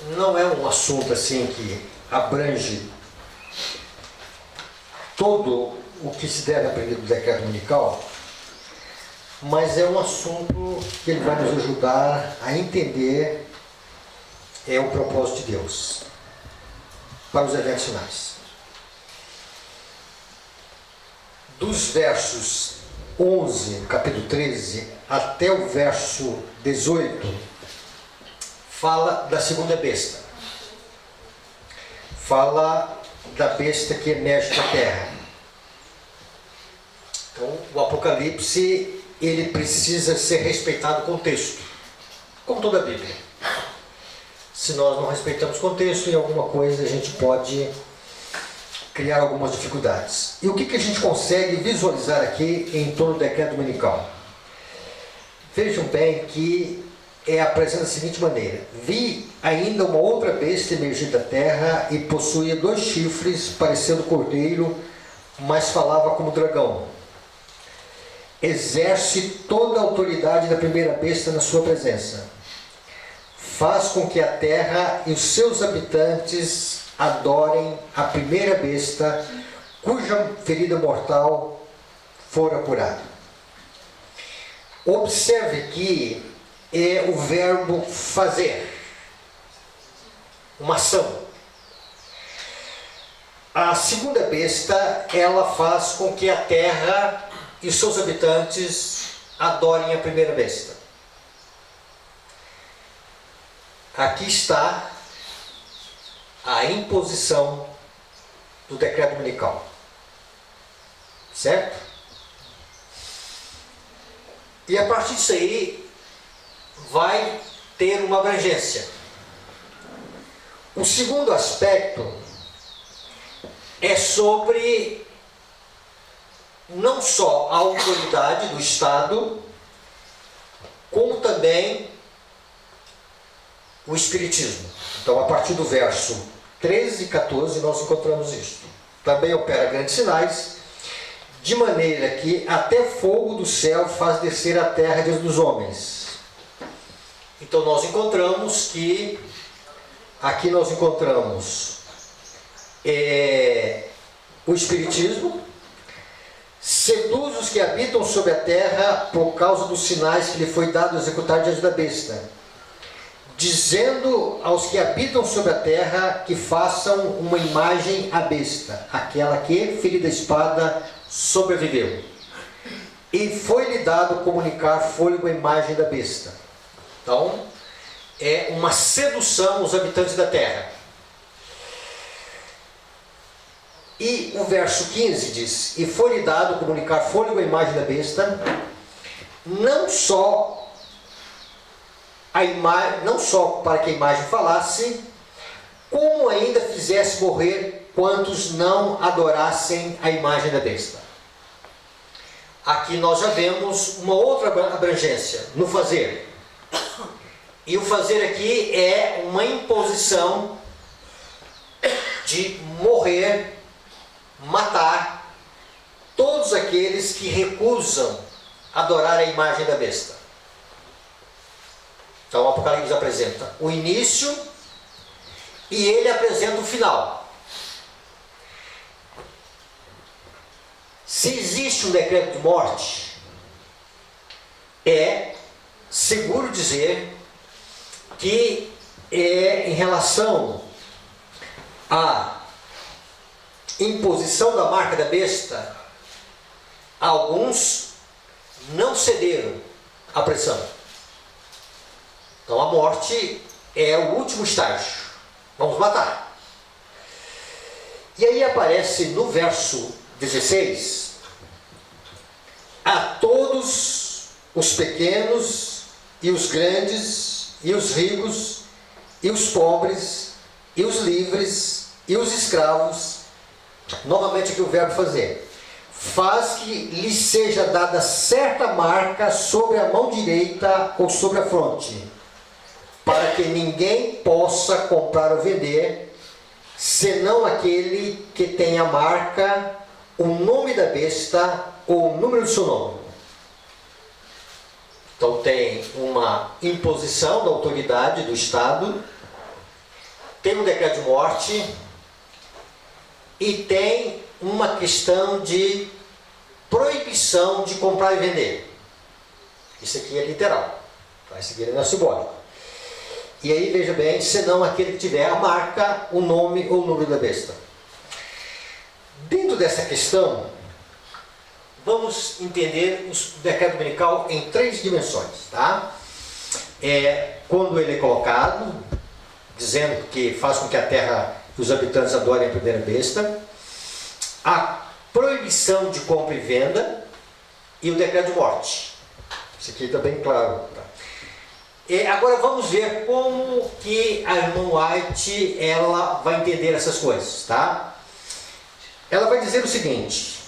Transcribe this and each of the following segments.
não é um assunto assim que abrange todo o que se deve aprender do decreto dominical, mas é um assunto que ele vai nos ajudar a entender o propósito de Deus para os eventos finais. Dos versos 11, capítulo 13, até o verso 18, fala da segunda besta. Fala da besta que emerge da terra. Então, o Apocalipse, ele precisa ser respeitado com o texto, como toda a Bíblia. Se nós não respeitamos o contexto, em alguma coisa a gente pode criar algumas dificuldades. E o que a gente consegue visualizar aqui em torno do decreto dominical? Vejam bem que apresenta da seguinte maneira: vi ainda uma outra besta emergir da terra e possuía 2 chifres, parecendo cordeiro, mas falava como dragão. Exerce toda a autoridade da primeira besta na sua presença. Faz com que a terra e os seus habitantes adorem a primeira besta, cuja ferida mortal fora curada. Observe que é o verbo fazer, uma ação. A segunda besta, ela faz com que a terra e os seus habitantes adorem a primeira besta. Aqui está a imposição do decreto dominical. Certo? E a partir disso aí, vai ter uma abrangência. O segundo aspecto é sobre não só a autoridade do Estado, como também o Espiritismo. Então, a partir do verso 13 e 14, nós encontramos isto. Também opera grandes sinais, de maneira que até fogo do céu faz descer a terra diante dos homens. Então, nós encontramos que aqui nós encontramos o Espiritismo, seduz os que habitam sobre a terra por causa dos sinais que lhe foi dado executar diante da besta, dizendo aos que habitam sobre a terra que façam uma imagem à besta, aquela que, ferida a espada, sobreviveu. E foi-lhe dado comunicar fôlego à imagem da besta. Então, é uma sedução aos habitantes da terra. E o verso 15 diz: e foi-lhe dado comunicar fôlego à imagem da besta, não só para que a imagem falasse, como ainda fizesse morrer quantos não adorassem a imagem da besta. Aqui nós já vemos uma outra abrangência, no fazer. E o fazer aqui é uma imposição de morrer, matar todos aqueles que recusam adorar a imagem da besta. Então o Apocalipse apresenta o início e ele apresenta o final. Se existe um decreto de morte, é seguro dizer que em relação à imposição da marca da besta, alguns não cederam à pressão. Então a morte é o último estágio. Vamos matar. E aí aparece no verso 16: a todos os pequenos e os grandes e os ricos e os pobres e os livres e os escravos, novamente aqui o verbo fazer, faz que lhe seja dada certa marca sobre a mão direita ou sobre a fronte, para que ninguém possa comprar ou vender, senão aquele que tem a marca, o nome da besta ou o número do seu nome. Então tem uma imposição da autoridade do Estado, tem um decreto de morte e tem uma questão de proibição de comprar e vender. Isso aqui é literal, tá? Isso aqui não é simbólico. E aí veja bem, senão aquele que tiver a marca, o nome ou o número da besta. Dentro dessa questão, vamos entender o decreto dominical em 3 dimensões, tá? Quando ele é colocado, dizendo que faz com que a terra e os habitantes adorem a primeira besta, a proibição de compra e venda e o decreto de morte. Isso aqui está bem claro. Tá? Agora vamos ver como que a irmã White ela vai entender essas coisas, tá? Ela vai dizer o seguinte: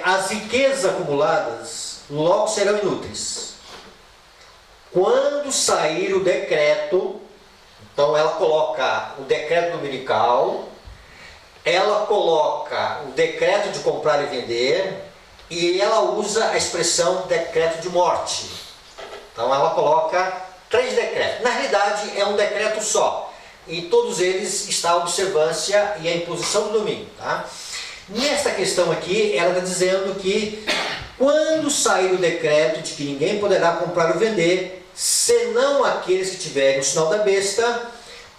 as riquezas acumuladas logo serão inúteis. Quando sair o decreto, então ela coloca o decreto dominical, ela coloca o decreto de comprar e vender, e ela usa a expressão decreto de morte. Então ela coloca 3 decretos. Na realidade é um decreto só, e todos eles está a observância e a imposição do domingo, tá? Nesta questão aqui, ela está dizendo que quando sair o decreto de que ninguém poderá comprar ou vender, senão aqueles que tiverem o sinal da besta,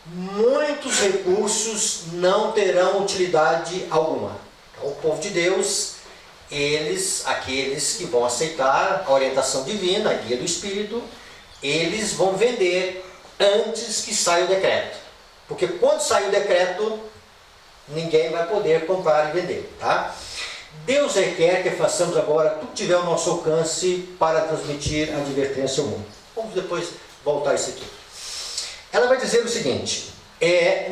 muitos recursos não terão utilidade alguma. Então, o povo de Deus, aqueles que vão aceitar a orientação divina, a guia do Espírito, eles vão vender antes que saia o decreto. Porque quando sair o decreto, ninguém vai poder comprar e vender, tá? Deus requer que façamos agora tudo que tiver ao nosso alcance para transmitir a advertência ao mundo. Vamos depois voltar a isso aqui. Ela vai dizer o seguinte: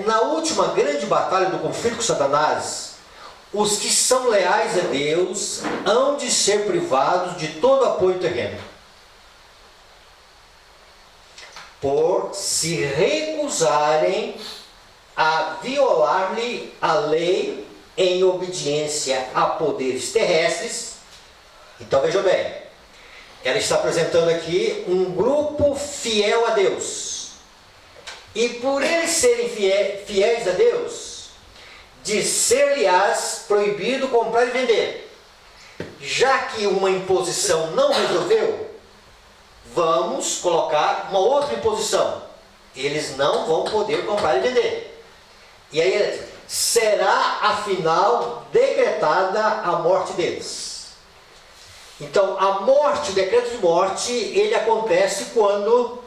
na última grande batalha do conflito com Satanás, os que são leais a Deus hão de ser privados de todo apoio terreno, por se recusarem a violar-lhe a lei em obediência a poderes terrestres. Então vejam bem, ela está apresentando aqui um grupo fiel a Deus, e por eles serem fiéis a Deus, de ser-lhes proibido comprar e vender. Já que uma imposição não resolveu, vamos colocar uma outra imposição. Eles não vão poder comprar e vender. E aí será afinal decretada a morte deles. Então a morte, o decreto de morte, ele acontece quando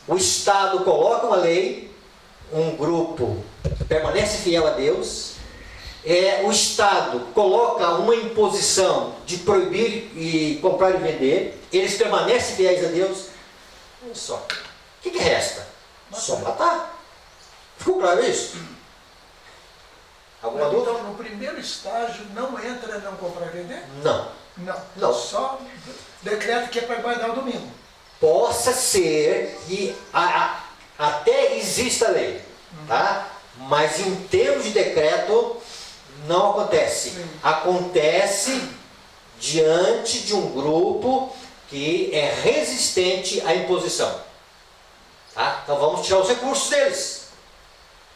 o Estado coloca uma lei, um grupo permanece fiel a Deus, o Estado coloca uma imposição de proibir e comprar e vender, eles permanecem fiéis a Deus. Olha só, o que resta? Só matar. Ficou claro isso? Alguma dúvida? Então, no primeiro estágio, não entra não comprar e vender? Não. Não. Só decreto que é para guardar o domingo. Possa ser que até exista lei, tá? Mas em termos de decreto, não acontece. Sim. Acontece diante de um grupo que é resistente à imposição. Tá? Então vamos tirar os recursos deles.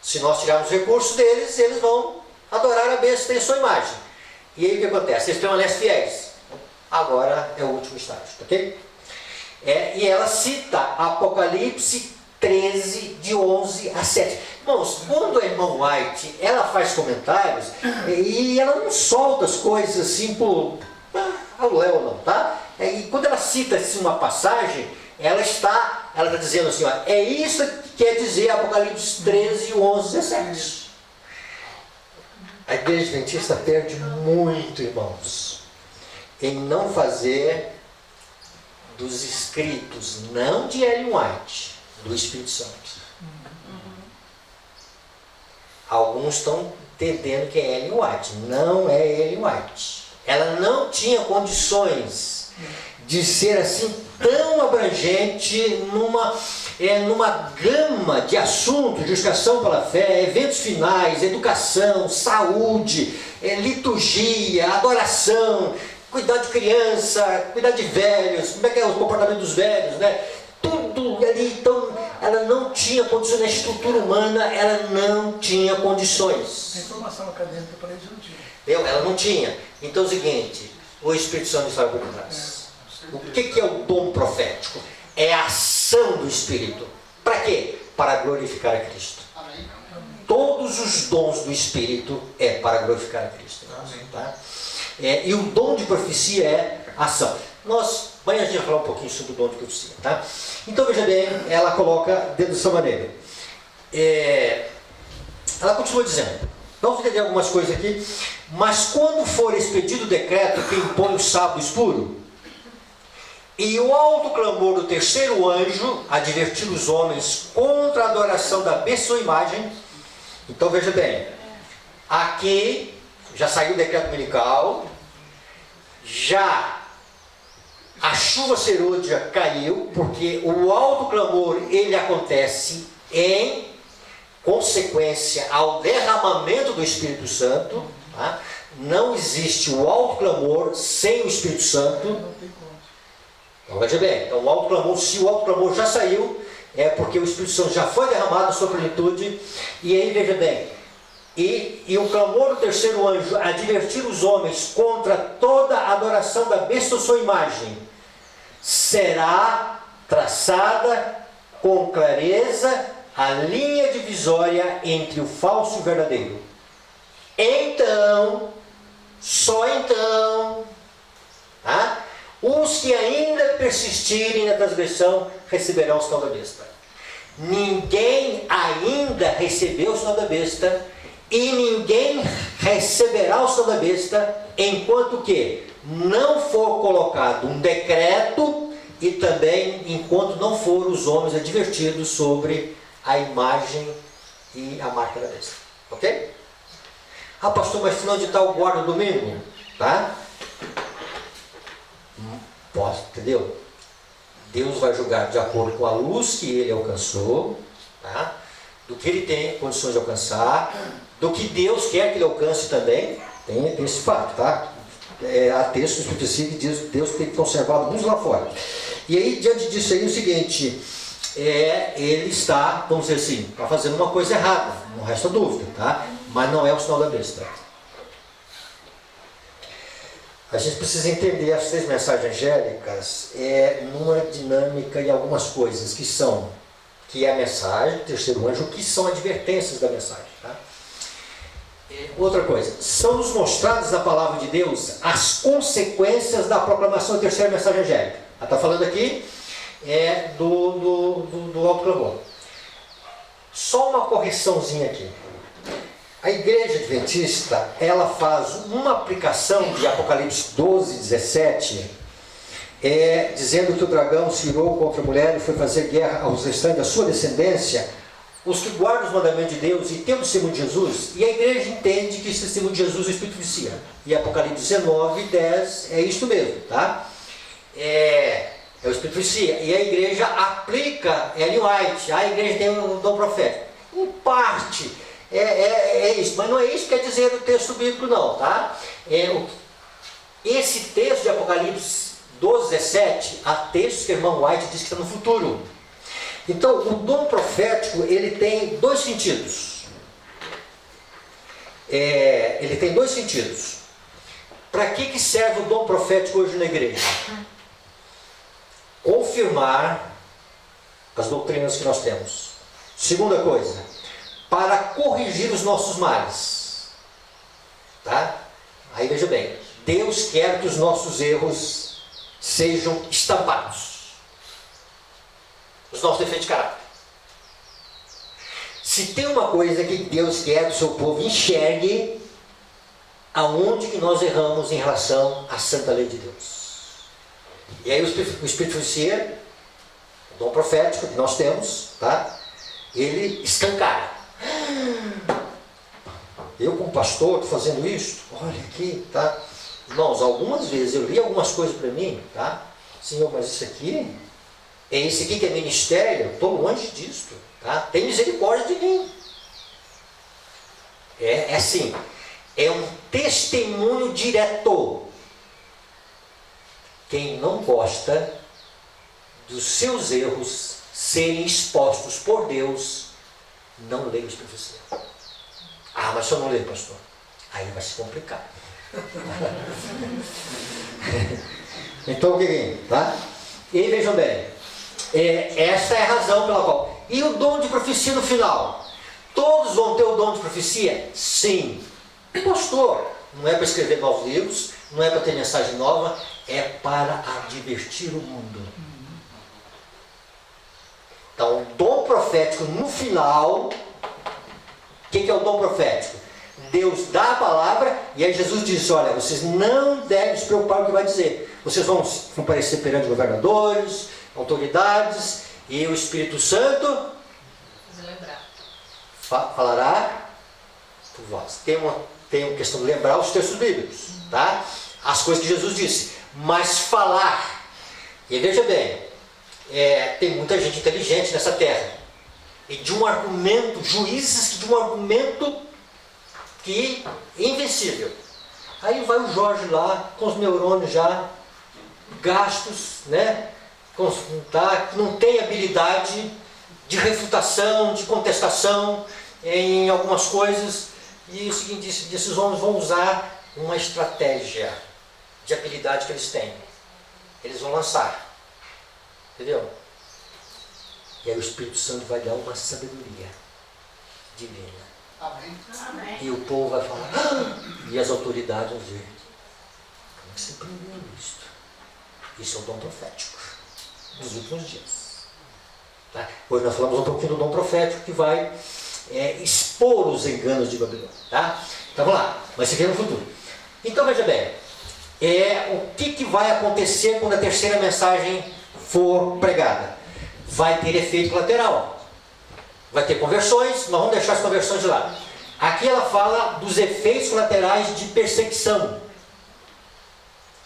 Se nós tirarmos os recursos deles, eles vão adorar a besta em sua imagem. E aí o que acontece? Eles permanecem fiéis. Agora é o último estágio, ok? E ela cita Apocalipse 13, de 11 a 7. Irmãos, quando a irmã White ela faz comentários, e ela não solta as coisas assim ao léu, não, tá? E quando ela cita assim, uma passagem, ela está dizendo assim, ó, é isso que quer dizer Apocalipse 13, 11, 17. A igreja adventista perde muito, irmãos, em não fazer dos escritos, não de Ellen White, do Espírito Santo. Alguns estão entendendo que é Ellen White. Não é Ellen White. Ela não tinha condições de ser assim tão abrangente numa gama de assuntos, justificação pela fé, eventos finais, educação, saúde, liturgia, adoração, cuidar de criança, cuidar de velhos, como é que é o comportamento dos velhos, né? Tudo ali. Então ela não tinha condições, na estrutura humana, ela não tinha condições. A informação acadêmica para eles não tinha. Ela não tinha. Então é o seguinte, o Espírito Santo estava por trás. O que é o dom profético? É a ação do Espírito. Para quê? Para glorificar a Cristo. Todos os dons do Espírito é para glorificar a Cristo. Tá? E o dom de profecia é ação. Amanhã a gente vai falar um pouquinho sobre o dom de profecia. Tá? Então veja bem, ela coloca dessa maneira. Ela continua dizendo, vamos entender algumas coisas aqui. Mas quando for expedido o decreto que impõe o sábado escuro, e o alto clamor do terceiro anjo advertir os homens contra a adoração da besta ou imagem. Então veja bem, aqui já saiu o decreto dominical, já a chuva serôdia caiu, porque o alto clamor ele acontece em consequência ao derramamento do Espírito Santo. Tá? Não existe o alto clamor sem o Espírito Santo. Então veja bem, então, o alto clamor, se o alto clamor já saiu, é porque o Espírito Santo já foi derramado na sua plenitude. E aí veja bem, e o clamor do terceiro anjo advertir os homens contra toda a adoração da besta ou sua imagem será traçada com clareza a linha divisória entre o falso e o verdadeiro. Então, só então, tá? Os que ainda persistirem na transgressão receberão o sinal da besta. Ninguém ainda recebeu o sinal da besta, e ninguém receberá o sinal da besta enquanto que não for colocado um decreto, e também enquanto não foram os homens advertidos sobre a imagem e a marca da besta. Ok? Ah, pastor, mas fulano de tal guarda o domingo? Tá? Posso, entendeu? Deus vai julgar de acordo com a luz que ele alcançou, tá? Do que ele tem condições de alcançar, do que Deus quer que ele alcance também. Tem esse fato, tá? Há textos específicos que diz que Deus tem que conservar alguns lá fora. E aí, diante disso aí, é o seguinte, ele está, vamos dizer assim, está fazendo uma coisa errada, não resta dúvida, tá? Mas não é o sinal da besta. A gente precisa entender as 3 mensagens angélicas numa dinâmica e algumas coisas que é a mensagem, o terceiro anjo, que são advertências da mensagem. Tá? Outra coisa, são-nos mostradas na palavra de Deus as consequências da proclamação da terceira mensagem angélica. Ela está falando aqui do alto clamor. Só uma correçãozinha aqui. A igreja adventista, ela faz uma aplicação de Apocalipse 12, 17, dizendo que o dragão se irou contra a mulher e foi fazer guerra aos restantes da sua descendência, os que guardam os mandamentos de Deus e têm o testemunho de Jesus. E a igreja entende que esse testemunho de Jesus é o Espírito vicia. E Apocalipse 19, 10 é isso mesmo, tá? É o Espírito vicia. E a igreja aplica Ellen White, a igreja tem um dom profético. Em parte, é isso, mas não é isso que quer dizer o texto bíblico não, tá? Esse texto de Apocalipse 12, 17, há textos que o irmão White diz que está no futuro. Então, o dom profético, ele tem 2 sentidos. Ele tem 2 sentidos. Para que serve o dom profético hoje na igreja? Confirmar as doutrinas que nós temos. Segunda coisa, para corrigir os nossos males. Tá? Aí veja bem, Deus quer que os nossos erros sejam estampados. Os nossos defeitos de caráter. Se tem uma coisa que Deus quer que o seu povo enxergue, aonde que nós erramos em relação à santa lei de Deus. E aí o Espírito vicia, o dom profético que nós temos, tá? Ele escancara. Eu como pastor estou fazendo isso, olha aqui, tá? Irmãos, algumas vezes eu li algumas coisas para mim, tá? Senhor, mas isso aqui, é esse aqui que é ministério, eu estou longe disso, tá? Tem misericórdia de mim. É assim, é um testemunho direto. Quem não gosta dos seus erros serem expostos por Deus, não leigos de profecia. Ah, mas se eu não leio, pastor, aí vai se complicar. Então, o que tá? E aí, vejam bem, esta é a razão pela qual. E o dom de profecia no final? Todos vão ter o dom de profecia? Sim. Pastor, não é para escrever novos livros, não é para ter mensagem nova, é para advertir o mundo. Então, o dom profético no final, o que é o dom profético? Deus dá a palavra e aí Jesus diz, olha, vocês não devem se preocupar com o que vai dizer. Vocês vão comparecer perante governadores, autoridades, e o Espírito Santo falará por vós. Tem uma questão de lembrar os textos bíblicos, tá? As coisas que Jesus disse. Mas falar, e veja bem, tem muita gente inteligente nessa terra, e de um argumento, juízes de um argumento que é invencível. Aí vai o Jorge lá, com os neurônios já gastos, né? Que não tem habilidade de refutação, de contestação em algumas coisas. E o seguinte, esses homens vão usar uma estratégia de habilidade que eles têm. Eles vão lançar. Entendeu? E aí o Espírito Santo vai dar uma sabedoria divina. Amém. E o povo vai falar, e as autoridades vão dizer, como que você aprendeu isso? Isso é o dom profético dos últimos dias. Tá? Hoje nós falamos um pouquinho do dom profético que vai expor os enganos de Babilônia. Tá? Então vamos lá, mas isso aqui é no futuro. Então veja bem, o que vai acontecer quando a terceira mensagem for pregada? Vai ter efeito colateral. Vai ter conversões, mas vamos deixar as conversões de lado. Aqui ela fala dos efeitos colaterais de perseguição.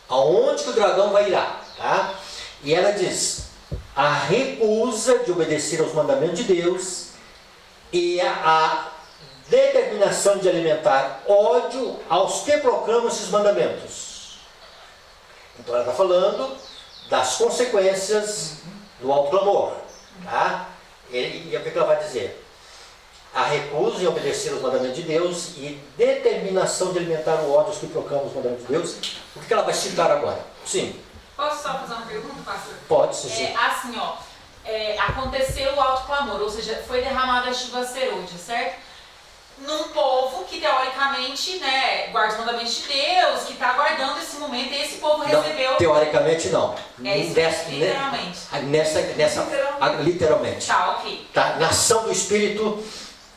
Aonde que o dragão vai irá, tá? E ela diz, a recusa de obedecer aos mandamentos de Deus e a determinação de alimentar ódio aos que proclamam esses mandamentos. Então ela está falando das consequências do alto clamor, tá? E o que ela vai dizer? A recusa em obedecer aos mandamentos de Deus e determinação de alimentar o ódio aos que proclamam os mandamentos de Deus. O que ela vai citar agora? Sim. Posso só fazer uma pergunta, pastor? Pode, sim. Assim, ó, aconteceu o alto clamor, ou seja, foi derramada a chuva serôdia, certo? Num povo que teoricamente, né, guarda os mandamentos de Deus, que está aguardando esse momento, e esse povo recebeu. Não, teoricamente não. Isso, literalmente. Literalmente. Tá, ok. Tá? Na ação do Espírito,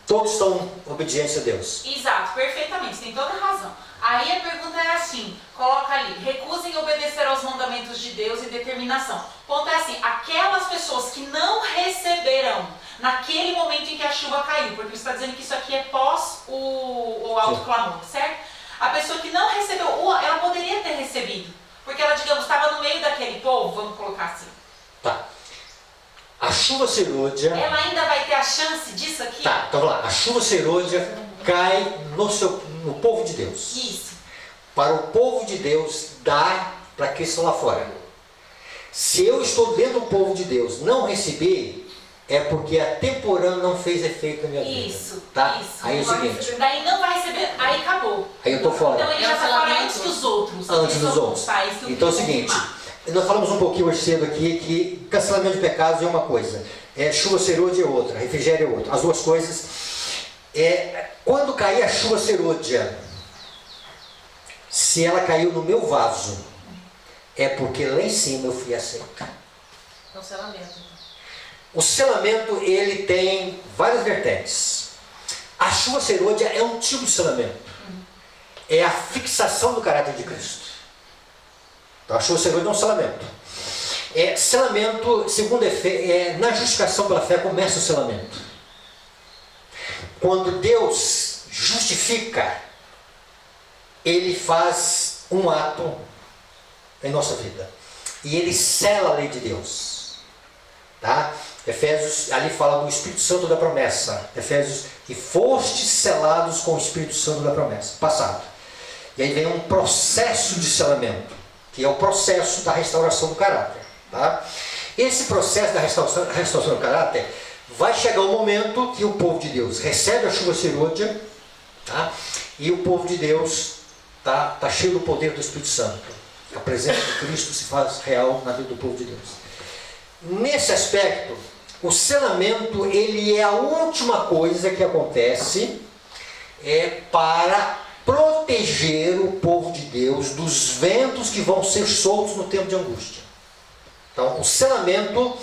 todos estão obedientes a Deus. Exato, perfeitamente, tem toda a razão. Aí a pergunta é assim, coloca ali, recusem obedecer aos mandamentos de Deus e determinação. O ponto é assim, aquelas pessoas que não receberão naquele momento em que a chuva caiu, porque você está dizendo que isso aqui é pós o alto clamor, certo? A pessoa que não recebeu, ela poderia ter recebido, porque ela, digamos, estava no meio daquele povo, vamos colocar assim. Tá. A chuva serôdia... Ela ainda vai ter a chance disso aqui? Tá, então vamos lá. A chuva serôdia cai no povo de Deus. Isso. Para o povo de Deus dar para aqueles que estão lá fora. Se eu estou dentro do povo de Deus, não receber, é porque a temporã não fez efeito na minha vida. Isso, tá? isso. Aí é o seguinte. Daí não vai receber, aí acabou. Aí eu estou fora. Então ele já está fora antes dos outros. Antes dos outros. Tá, então é o seguinte, nós falamos um pouquinho hoje cedo aqui que cancelamento de pecados é uma coisa, chuva serôdia é outra, refrigério é outra. As duas coisas. Quando cair a chuva serôdia, se ela caiu no meu vaso, é porque lá em cima eu fui aceito. É um selamento. O selamento, ele tem várias vertentes. A chuva serôdia é um tipo de selamento. É a fixação do caráter de Cristo. Então a chuva serôdia é um selamento. Selamento, segundo na justificação pela fé começa o selamento. Quando Deus justifica, Ele faz um ato em nossa vida. E Ele sela a lei de Deus. Tá? Efésios, ali fala do Espírito Santo da promessa. Efésios, que fostes selados com o Espírito Santo da promessa. Passado. E aí vem um processo de selamento, que é o processo da restauração do caráter. Tá? Esse processo da restauração do caráter vai chegar um momento que o povo de Deus recebe a chuva serôdia, tá? E o povo de Deus tá cheio do poder do Espírito Santo. A presença de Cristo se faz real na vida do povo de Deus. Nesse aspecto, o selamento, ele é a última coisa que acontece para proteger o povo de Deus dos ventos que vão ser soltos no tempo de angústia. Então, o selamento,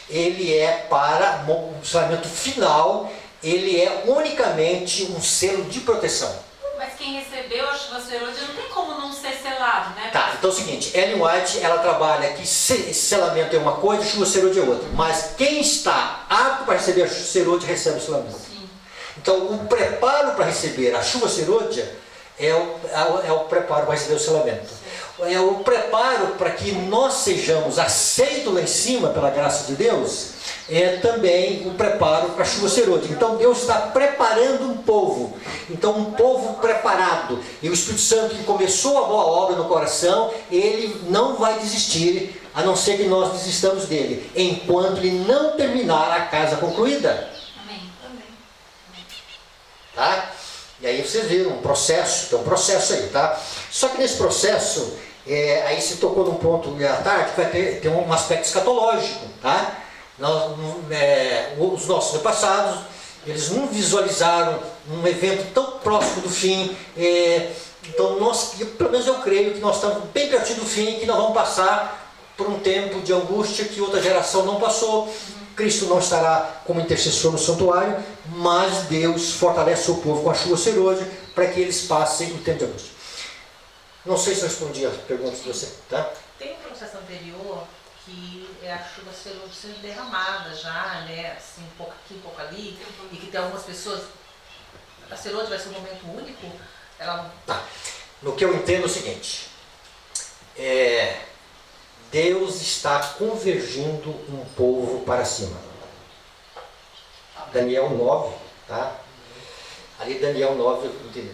ele é para o selamento final, ele é unicamente um selo de proteção. Mas quem recebeu a chuva serôdia não tem como não ser selado, né? Tá, então é o seguinte, Ellen White, ela trabalha que selamento é uma coisa, chuva serôdia é outra. Mas quem está apto para receber a chuva serôdia recebe o selamento. Sim. Então, o preparo para receber a chuva serôdia é o preparo para receber o selamento. É o preparo para que nós sejamos aceitos lá em cima pela graça de Deus, é também o preparo para a chuva serôdia. Então Deus está preparando um povo. Então um povo preparado. E o Espírito Santo que começou a boa obra no coração, ele não vai desistir, a não ser que nós desistamos dele, enquanto ele não terminar a casa concluída. Amém. Tá? E aí vocês viram um processo, tem um processo aí, tá? Só que nesse processo, aí se tocou num ponto à tarde, vai ter um aspecto escatológico, tá? Os nossos antepassados, eles não visualizaram um evento tão próximo do fim, então pelo menos eu creio que nós estamos bem pertinho do fim, que nós vamos passar por um tempo de angústia que outra geração não passou. Cristo não estará como intercessor no santuário, mas Deus fortalece o povo com a chuva serôdia para que eles passem o tempo de angústia. Não sei se eu respondi as perguntas de você, tá? Tem um processo anterior que é a chuva serôdia sendo derramada já, né? Assim, um pouco aqui, um pouco ali, e que tem algumas pessoas. A serôdia vai ser um momento único? Tá. No que eu entendo é o seguinte: Deus está convergindo um povo para cima. Daniel 9, tá? Ali Daniel 9, eu entendi.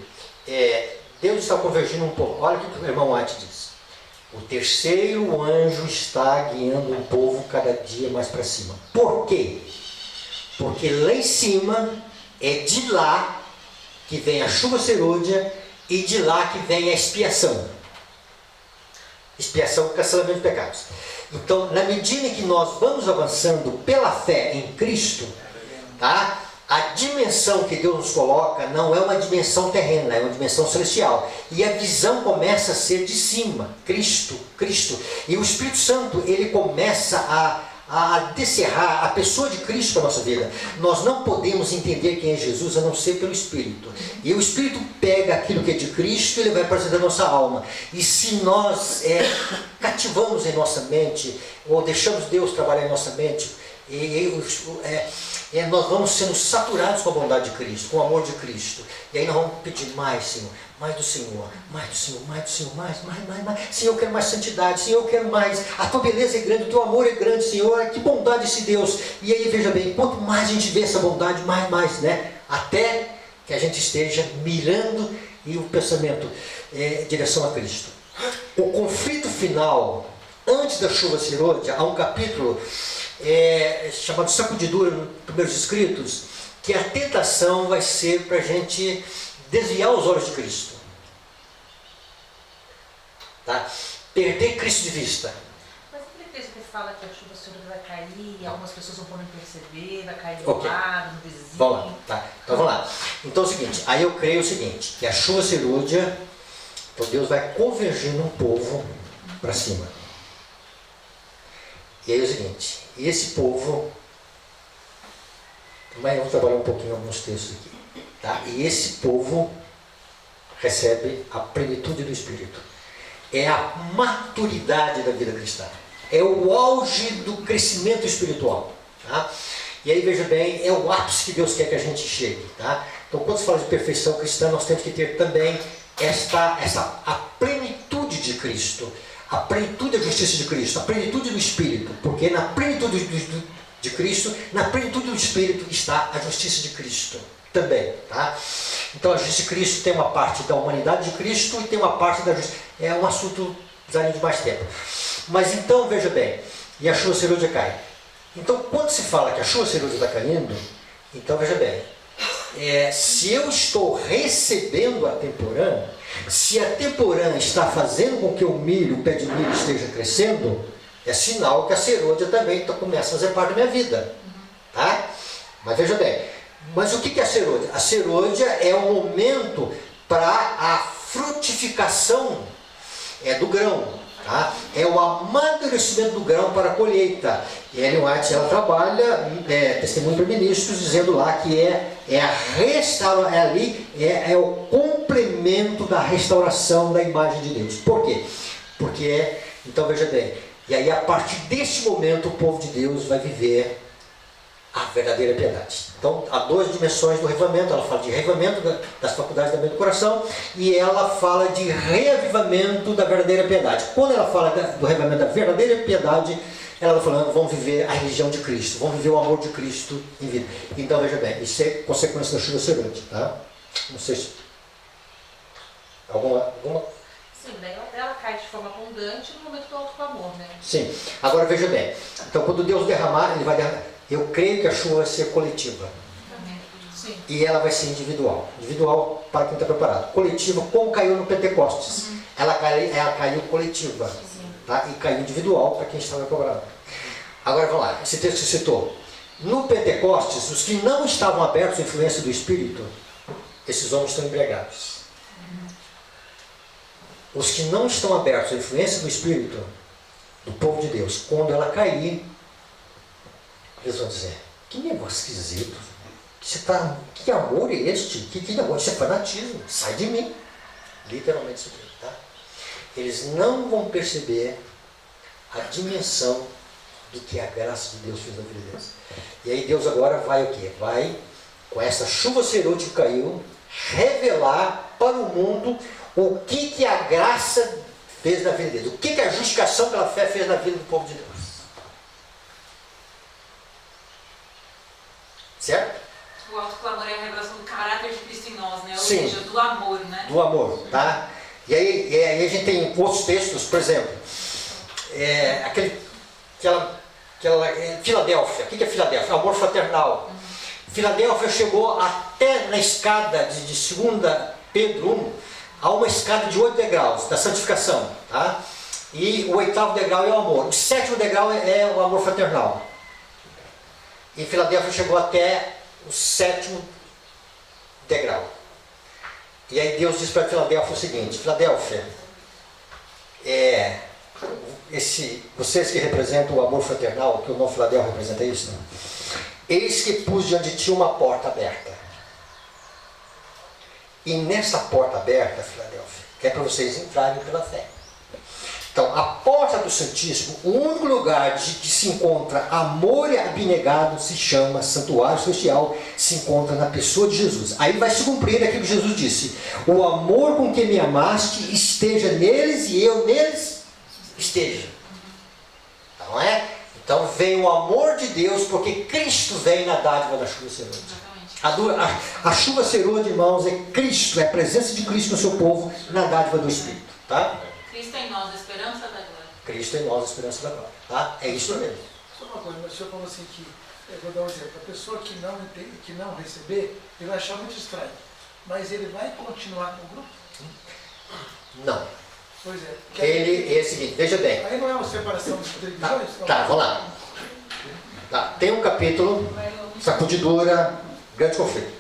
Deus está convergindo um povo. Olha o que o irmão White diz. O terceiro anjo está guiando o povo cada dia mais para cima. Por quê? Porque lá em cima é de lá que vem a chuva serôdia e de lá que vem a expiação. Expiação, cancelamento de pecados. Então, na medida em que nós vamos avançando pela fé em Cristo, tá? A dimensão que Deus nos coloca não é uma dimensão terrena, é uma dimensão celestial. E a visão começa a ser de cima, Cristo. E o Espírito Santo, ele começa a descerrar a pessoa de Cristo para a nossa vida. Nós não podemos entender quem é Jesus a não ser pelo Espírito. E o Espírito pega aquilo que é de Cristo e ele vai para dentro da nossa alma. E se nós cativamos em nossa mente, ou deixamos Deus trabalhar em nossa mente, nós vamos sendo saturados com a bondade de Cristo, com o amor de Cristo. E aí nós vamos pedir mais, Senhor, mais do Senhor, mais do Senhor, mais do Senhor, mais. Senhor, eu quero mais santidade, Senhor, eu quero mais. A tua beleza é grande, o teu amor é grande, Senhor. Que bondade esse Deus. E aí, veja bem, quanto mais a gente vê essa bondade, mais, né? Até que a gente esteja mirando e o pensamento em direção a Cristo. O conflito final, antes da chuva serôdia, há um capítulo chamado Sacudidura, nos primeiros escritos, que a tentação vai ser para a gente desviar os olhos de Cristo, tá? Perder Cristo de vista. Mas aquele texto que fala que a chuva serôdia vai cair, algumas pessoas vão poder perceber, vai cair do lado, no vizinho. Vamos lá, tá? Então vamos lá. Então é o seguinte, aí eu creio o seguinte, que a chuva serôdia, então Deus vai convergindo um povo para cima. E aí é o seguinte, esse povo, mas vamos trabalhar um pouquinho alguns textos aqui, tá? E esse povo recebe a plenitude do Espírito. É a maturidade da vida cristã. É o auge do crescimento espiritual, tá? E aí veja bem, é o ápice que Deus quer que a gente chegue, tá? Então quando se fala de perfeição cristã, nós temos que ter também a plenitude de Cristo. A plenitude da justiça de Cristo, a plenitude do Espírito, porque na plenitude de Cristo, na plenitude do Espírito está a justiça de Cristo também, tá? Então a justiça de Cristo tem uma parte da humanidade de Cristo e tem uma parte da justiça. É um assunto precisaria de mais tempo. Mas então, veja bem, e a chuva serôdia cai. Então, quando se fala que a chuva serôdia está caindo, então veja bem, se eu estou recebendo a temporã, se a temporã está fazendo com que o pé de milho esteja crescendo, é sinal que a serôdia também começa a fazer parte da minha vida. Tá? Mas veja bem, mas o que é a serôdia? A serôdia é o momento para a frutificação do grão. Tá? É o amadurecimento do grão para a colheita. E Ellen White, ela trabalha, testemunho para ministros, dizendo lá que é o complemento da restauração da imagem de Deus. Por quê? Porque, então veja bem, e aí a partir desse momento o povo de Deus vai viver a verdadeira piedade. Então, há duas dimensões do reavivamento. Ela fala de reavivamento das faculdades da mente do coração e ela fala de reavivamento da verdadeira piedade. Quando ela fala do reavivamento da verdadeira piedade, ela está falando, vamos viver a religião de Cristo, vamos viver o amor de Cristo em vida. Então, veja bem, isso é consequência da chuva serôdia, tá? Não sei se... Alguma... Sim, daí ela cai de forma abundante no momento do alto clamor, né? Sim. Agora, veja bem, então quando Deus derramar, Ele vai derramar. Eu creio que a chuva vai ser coletiva. Sim. E ela vai ser individual. Individual para quem está preparado. Coletiva, como caiu no Pentecostes. Ela caiu coletiva. Tá? E caiu individual para quem estava preparado. Agora vamos lá, esse texto que você citou. No Pentecostes, os que não estavam abertos à influência do Espírito, esses homens estão embriagados. Os que não estão abertos à influência do Espírito, do povo de Deus, quando ela cair, eles vão dizer, que negócio esquisito, que amor é este? Que negócio, isso é fanatismo, sai de mim. Literalmente isso aqui, tá? Eles não vão perceber a dimensão do que a graça de Deus fez na vida deles. E aí Deus agora vai o quê? Vai, com essa chuva serôdia que caiu, revelar para o mundo o que a graça fez na vida deles. O que a justificação pela fé fez na vida do povo de Deus. Certo? O alto clamor é a revelação do caráter de Cristo em nós, né? Ou Sim. seja, do amor, né? Do amor, tá? E aí a gente tem outros textos, por exemplo, Filadélfia. O que é Filadélfia? Amor fraternal. Filadélfia chegou até na escada de 2 Pedro 1, a uma escada de 8 degraus da santificação, tá? E o 8º degrau é o amor. O 7º degrau é o amor fraternal. E Filadélfia chegou até o 7º degrau. E aí Deus diz para Filadélfia o seguinte: Filadélfia, vocês que representam o amor fraternal, que o nome Filadélfia representa isso, né? Eis que pus diante de ti uma porta aberta. E nessa porta aberta, Filadélfia, é para vocês entrarem pela fé. Então, a porta do Santíssimo, o único lugar que se encontra amor abnegado, se chama santuário celestial, se encontra na pessoa de Jesus. Aí vai se cumprir aquilo que Jesus disse: o amor com que me amaste esteja neles e eu neles esteja. Não é? Então vem o amor de Deus, porque Cristo vem na dádiva da chuva serôdia. A chuva serôdia, irmãos, é Cristo, é a presença de Cristo no seu povo na dádiva do Espírito. Tá? Cristo em nós, a esperança da glória. Cristo em nós, a esperança da glória. Tá? É isso mesmo. Só uma coisa, mas o senhor falou assim que, eu vou dar um exemplo, a pessoa que não receber, ele vai achar muito estranho. Mas ele vai continuar com o grupo? Não. Pois é. Ele é o seguinte, veja bem. Aí não é uma separação dos divisões? Tá, vamos lá. Tá, tem um capítulo, sacudidura, grande conflito.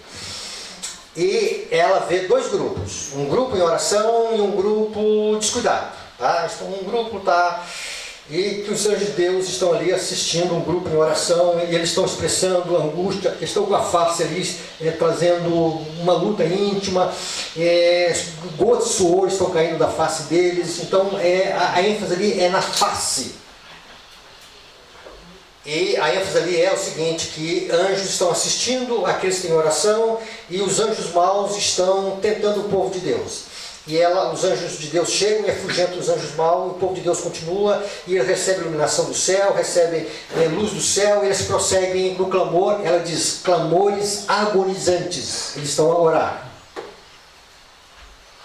E ela vê 2 grupos, um grupo em oração e um grupo descuidado. Tá? Então, um grupo está, e que os anjos de Deus estão ali assistindo um grupo em oração, e eles estão expressando angústia, estão com a face ali, trazendo uma luta íntima, gotas de suor estão caindo da face deles. Então a ênfase ali é na face. E a ênfase ali é o seguinte, que anjos estão assistindo aqueles que têm oração e os anjos maus estão tentando o povo de Deus. E os anjos de Deus chegam e afugentam os anjos maus, e o povo de Deus continua, e eles recebem iluminação do céu, recebem luz do céu, e eles prosseguem no clamor. Ela diz, clamores agonizantes, eles estão a orar.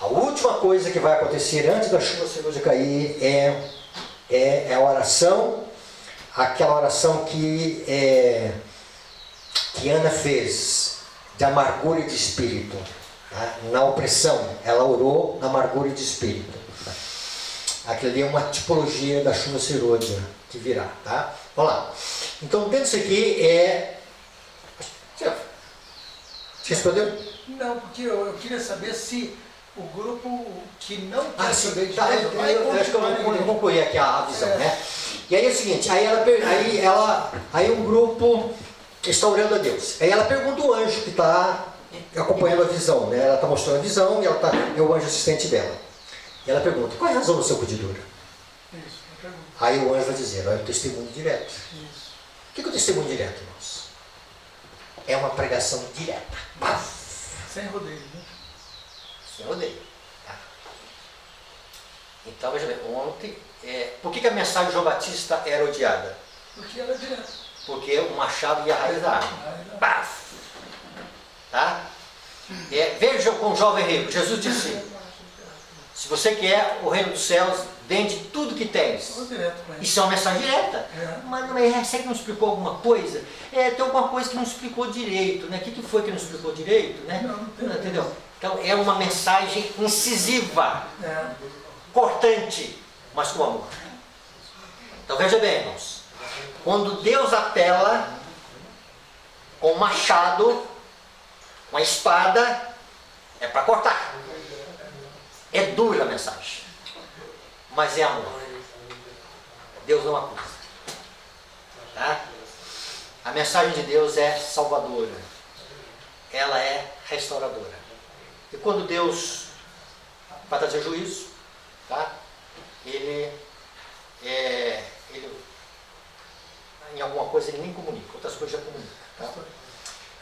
A última coisa que vai acontecer antes da chuva serôdia cair é a oração aquela oração que Ana fez, de amargura e de espírito. Tá? Na opressão, ela orou na amargura e de espírito. Aquilo ali é uma tipologia da chuva serôdia que virá. Tá? Vamos lá. Então, dentro disso aqui Você respondeu? Não, porque eu queria saber se o grupo que não quer Sim, saber de tá, Deus vai eu acho que eu continuar na vou igreja. concluir aqui a visão, né? E aí é o seguinte, aí um grupo está orando a Deus. Aí ela pergunta o anjo que está acompanhando a visão, né? Ela está mostrando a visão e é o anjo assistente dela. E ela pergunta, qual é a razão do seu pedido? Isso, eu pergunto. Aí o anjo vai dizer, é o testemunho direto. Isso. O que é o testemunho direto, irmãos? É uma pregação direta. Sem rodeio, né? Sem rodeio. Tá? Então, veja bem, ontem, por que a mensagem de João Batista era odiada? Porque ela é direta. Porque o machado ia à raiz da árvore. Paf! Tá? Veja com o jovem rico, Jesus disse, se você quer o reino dos céus, vende tudo que tens. Fala direto com ele. Isso é uma mensagem direta. Mas você que não explicou alguma coisa? Tem alguma coisa que não explicou direito, né? O que foi que não explicou direito? Né? Não tem. Entendeu? Então é uma mensagem incisiva, É. cortante, mas com amor. Então veja bem, irmãos. Quando Deus apela com um machado, uma espada, é para cortar. É dura a mensagem, mas é amor. Deus não acusa. Tá? A mensagem de Deus é salvadora. Ela é restauradora. E quando Deus vai trazer juízo, tá? Ele em alguma coisa ele nem comunica, outras coisas já comunica. Tá?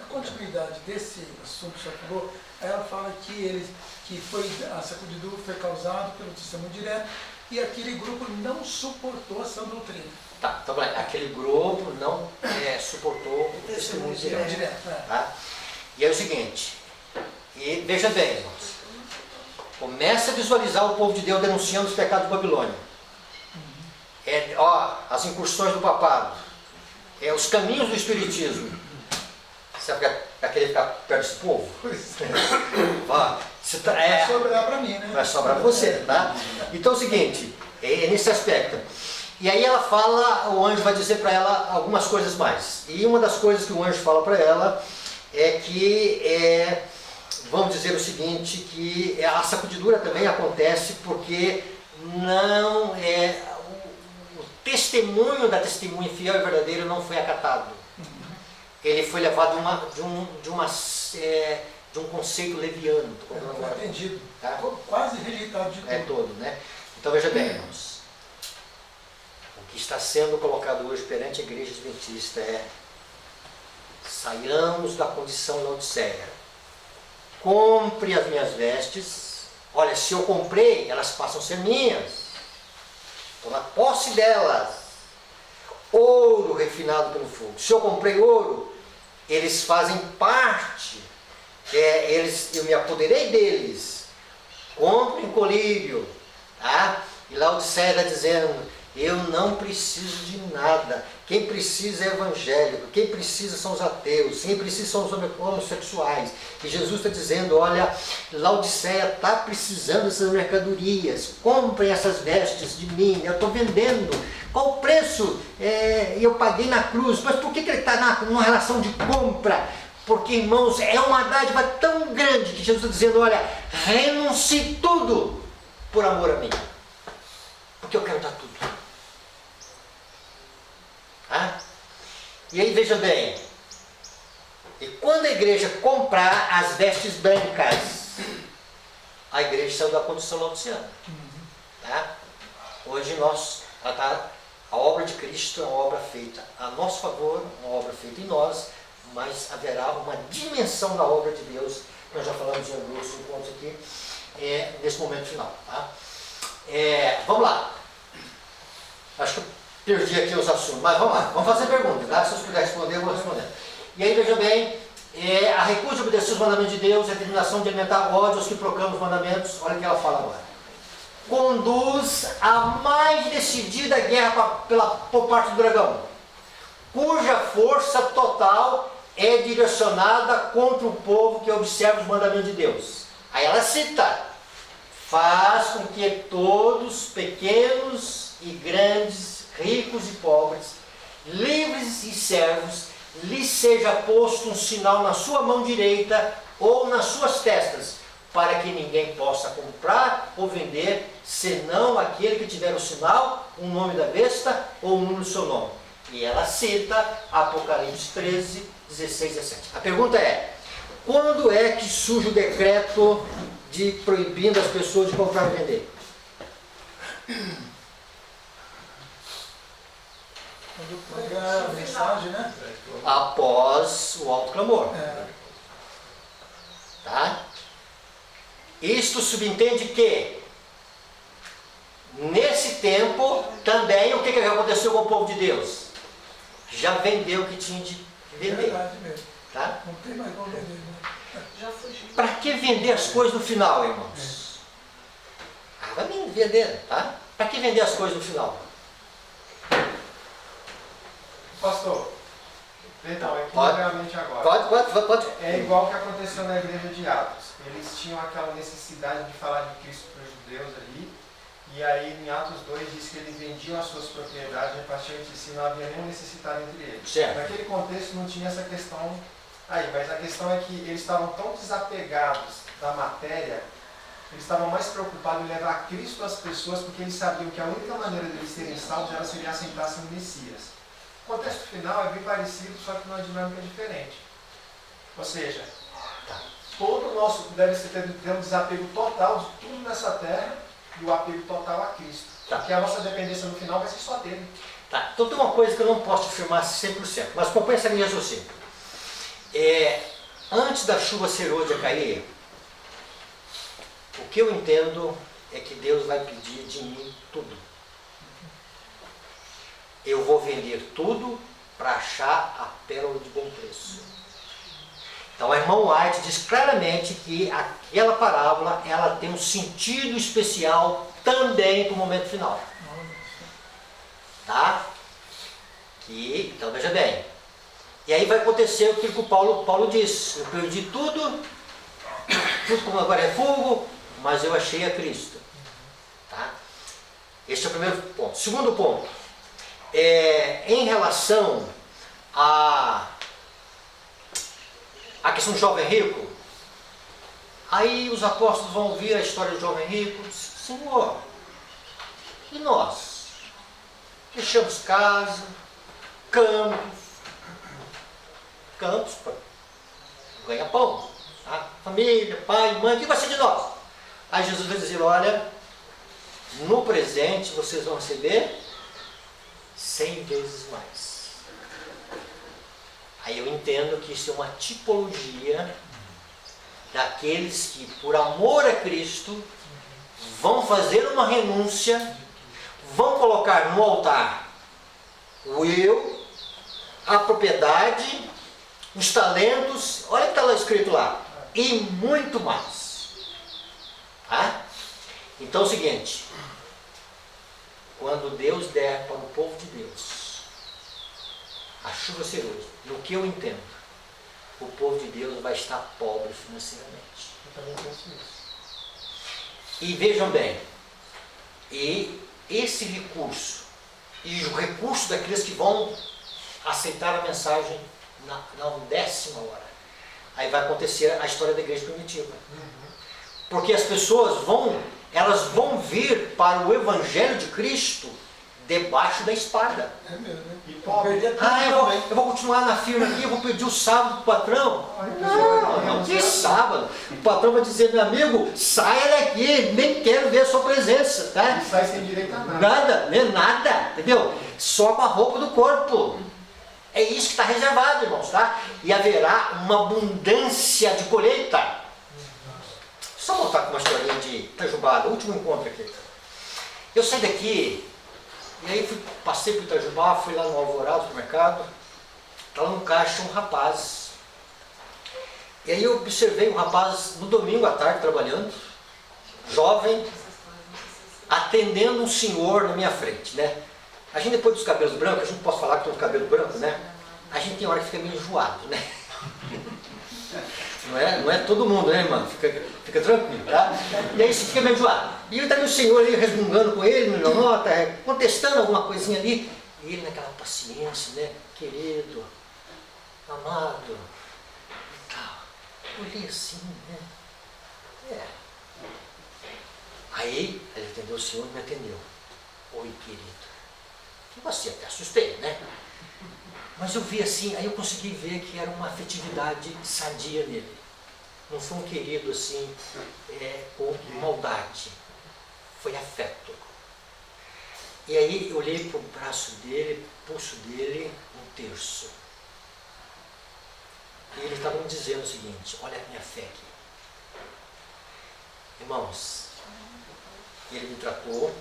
A continuidade desse assunto que você falou, ela fala que a sacudidura foi causado pelo testemunho direto e aquele grupo não suportou essa doutrina. Tá, então aquele grupo não suportou o testemunho direto. Tá? E é o seguinte, e veja bem, irmãos, começa a visualizar o povo de Deus denunciando os pecados de Babilônia. As incursões do papado, os caminhos do espiritismo. Você vai querer ficar perto desse povo? Vai sobrar para mim, né? Vai sobrar para você, tá? Então é o seguinte, é nesse aspecto. E aí ela fala, o anjo vai dizer para ela algumas coisas mais. E uma das coisas que o anjo fala para ela é que, vamos dizer o seguinte, que a sacudidura também acontece porque não o testemunho da testemunha fiel e verdadeira não foi acatado. Ele foi levado de um conceito leviano. Não foi atendido. Tá? Quase rejeitado de tudo. Todo, né? Então veja bem, irmãos. O que está sendo colocado hoje perante a igreja adventista é: saiamos da condição laodiceia. Compre as minhas vestes. Olha, se eu comprei, elas passam a ser minhas. Estou na posse delas. Ouro refinado pelo fogo. Se eu comprei ouro, eles fazem parte. Eu me apoderei deles. Compre em colírio. Tá? E Laodiceia está dizendo: eu não preciso de nada. Quem precisa é evangélico. Quem precisa são os ateus. Quem precisa são os homossexuais. E Jesus está dizendo: olha, Laodiceia está precisando dessas mercadorias. Comprem essas vestes de mim. Eu estou vendendo. Qual o preço? Eu paguei na cruz. Mas por que ele está numa relação de compra? Porque, irmãos, é uma dádiva tão grande que Jesus está dizendo: olha, renuncie tudo por amor a mim. Porque eu quero dar tudo. Tá? E aí veja bem, e quando a igreja comprar as vestes brancas, a igreja saiu da condição laodiceana. Tá? Hoje a obra de Cristo é uma obra feita a nosso favor, uma obra feita em nós, mas haverá uma dimensão da obra de Deus. Nós já falamos em alguns pontos aqui, nesse momento final. Tá? Vamos lá. Acho que eu perdi aqui os assuntos, mas vamos lá. Vamos fazer perguntas, tá? Se vocês puderem responder, eu vou responder. E aí, veja bem, a recusa de obedecer os mandamentos de Deus, a determinação de alimentar ódio aos que proclamam os mandamentos. Olha o que ela fala agora. conduz a mais decidida guerra por parte do dragão, cuja força total é direcionada contra o povo que observa os mandamentos de Deus. Aí ela cita: faz com que todos, pequenos e grandes, ricos e pobres, livres e servos, lhe seja posto um sinal na sua mão direita ou nas suas testas, para que ninguém possa comprar ou vender, senão aquele que tiver o sinal, o nome da besta ou o número do seu nome. E ela cita Apocalipse 13, 16 e 17. A pergunta é: quando é que surge o decreto de proibindo as pessoas de comprar e vender? Quando pregar a mensagem, né? Após o alto clamor. É. Tá? Isto subentende que, nesse tempo, também o que aconteceu com o povo de Deus? Já vendeu o que tinha de É vender. verdade mesmo. Tá? Não tem mais como vender, né? Já fugiu. Para que vender as coisas no final, irmãos? Vai vender, tá? Para que vender as coisas no final? Pastor, perdão, é que Pode. realmente agora. Pode. É igual o que aconteceu na igreja de Atos. Eles tinham aquela necessidade de falar de Cristo para os judeus ali. E aí em Atos 2 diz que eles vendiam as suas propriedades, repartiam entre si, não havia nenhum necessitado entre eles. Certo. Naquele contexto não tinha essa questão aí, mas a questão é que eles estavam tão desapegados da matéria, eles estavam mais preocupados em levar Cristo às pessoas, porque eles sabiam que a única maneira deles serem salvos era se eles aceitassem o Messias. O contexto final é bem parecido, só que numa dinâmica diferente. Ou seja, todo o nosso deve ter um desapego total de tudo nessa terra e o apego total a Cristo. Tá. Porque a nossa dependência no final vai ser só dele. Tá. Então tem uma coisa que eu não posso afirmar 100%, mas acompanha essa minha raciocínio. Antes da chuva serôdia cair, o que eu entendo é que Deus vai pedir de mim tudo. Eu vou vender tudo para achar a pérola de bom preço. Então a irmã White diz claramente que aquela parábola ela tem um sentido especial também para o momento final. Tá? Então veja bem. E aí vai acontecer o que o Paulo diz: eu perdi tudo como agora é fogo, mas eu achei a Cristo. Tá? Este é o primeiro ponto. Segundo ponto, em relação à questão do jovem rico, aí os apóstolos vão ouvir a história do jovem rico e dizem: Senhor, e nós? Deixamos casa, campos para ganhar pão, tá? Família, pai, mãe, o que vai ser de nós? Aí Jesus vai dizer: olha, no presente vocês vão receber 100 vezes mais. Aí eu entendo que isso é uma tipologia daqueles que, por amor a Cristo, vão fazer uma renúncia, vão colocar no altar o eu, a propriedade, os talentos, olha o que está lá escrito lá, e muito mais. Tá? Então é o seguinte: quando Deus der para o povo de Deus a chuva serôdia, no que eu entendo, o povo de Deus vai estar pobre financeiramente. Eu também penso isso. E vejam bem, e esse recurso, e o recurso daqueles que vão aceitar a mensagem na 10ª hora, aí vai acontecer a história da igreja primitiva. Porque as pessoas elas vão vir para o Evangelho de Cristo debaixo da espada. É mesmo, né? E pobre. Perder tudo Eu vou continuar na firma aqui, eu vou pedir o sábado para o patrão. Não, que sábado? O patrão vai dizer: meu amigo, saia daqui, nem quero ver a sua presença, tá? E sai sem direito a nada. Nada, entendeu? Só com a roupa do corpo. É isso que está reservado, irmãos, tá? E haverá uma abundância de colheita. Só voltar com uma historinha de Itajubá, o último encontro aqui. Eu saí daqui, e aí passei por Itajubá, fui lá no Alvorada, no mercado, estava no caixa um rapaz. E aí eu observei um rapaz no domingo à tarde trabalhando, jovem, atendendo um senhor na minha frente, né? A gente, depois dos cabelos brancos, a gente pode falar que tem um cabelo branco, né? A gente tem hora que fica meio enjoado, né? Não é todo mundo, né, irmão? Fica tranquilo, tá? E aí você fica meio enjoado. E eu estava o senhor ali resmungando com ele, na nota, contestando alguma coisinha ali. E ele naquela paciência, né? Querido, amado, e tal. Eu olhei assim, né? Aí ele atendeu o senhor e me atendeu. Oi, querido. E você até assustei, né? Mas eu vi assim, aí eu consegui ver que era uma afetividade sadia nele. Não foi um querido assim, com maldade. Foi afeto. E aí eu olhei para o braço dele, pulso dele, um terço. E ele estava me dizendo o seguinte: olha a minha fé aqui. Irmãos, ele me tratou